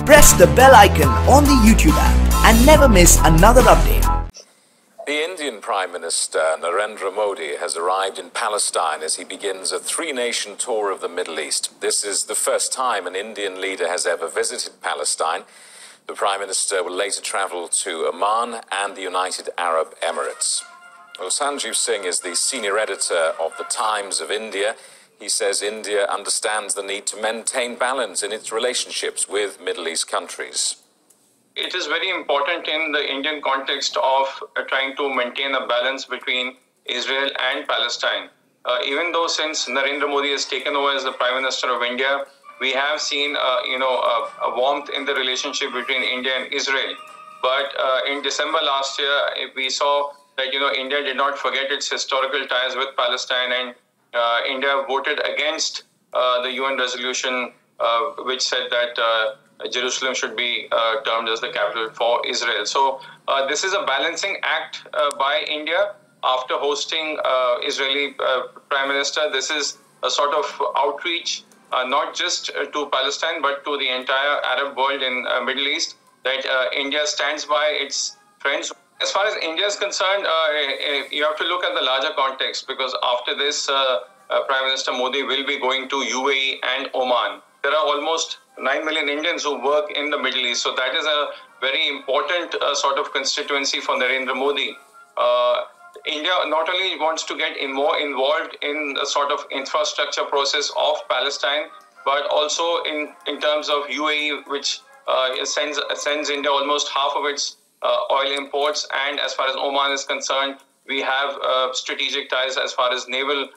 press the bell icon on the YouTube app and never miss another update. The Indian Prime Minister Narendra Modi has arrived in Palestine as he begins a three-nation tour of the Middle East. This is the first time an Indian leader has ever visited Palestine. The Prime Minister will later travel to Oman and the United Arab Emirates. Well, Sanjeev Singh is the senior editor of the Times of India. He says India understands the need to maintain balance in its relationships with Middle East countries. It is very important in the Indian context of trying to maintain a balance between Israel and Palestine. Even though since Narendra Modi has taken over as the Prime Minister of India, we have seen a warmth in the relationship between India and Israel. But in December last year, we saw that India did not forget its historical ties with Palestine, and India voted against the UN resolution which said that Jerusalem should be termed as the capital for Israel. So this is a balancing act by India after hosting Israeli Prime Minister. This is a sort of outreach not just to Palestine but to the entire Arab world in Middle East, that India stands by its friends. As far as India is concerned, you have to look at the larger context, because after this, Prime Minister Modi will be going to UAE and Oman. There are almost 9 million Indians who work in the Middle East. So that is a very important sort of constituency for Narendra Modi. India not only wants to get more involved in the sort of infrastructure process of Palestine, but also in terms of UAE, which sends India almost half of its oil imports. And as far as Oman is concerned, we have strategic ties as far as naval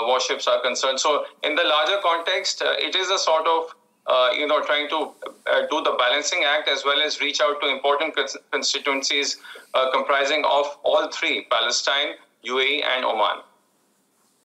warships are concerned. So in the larger context, it is a sort of trying to do the balancing act as well as reach out to important constituencies comprising of all three, Palestine, UAE and Oman.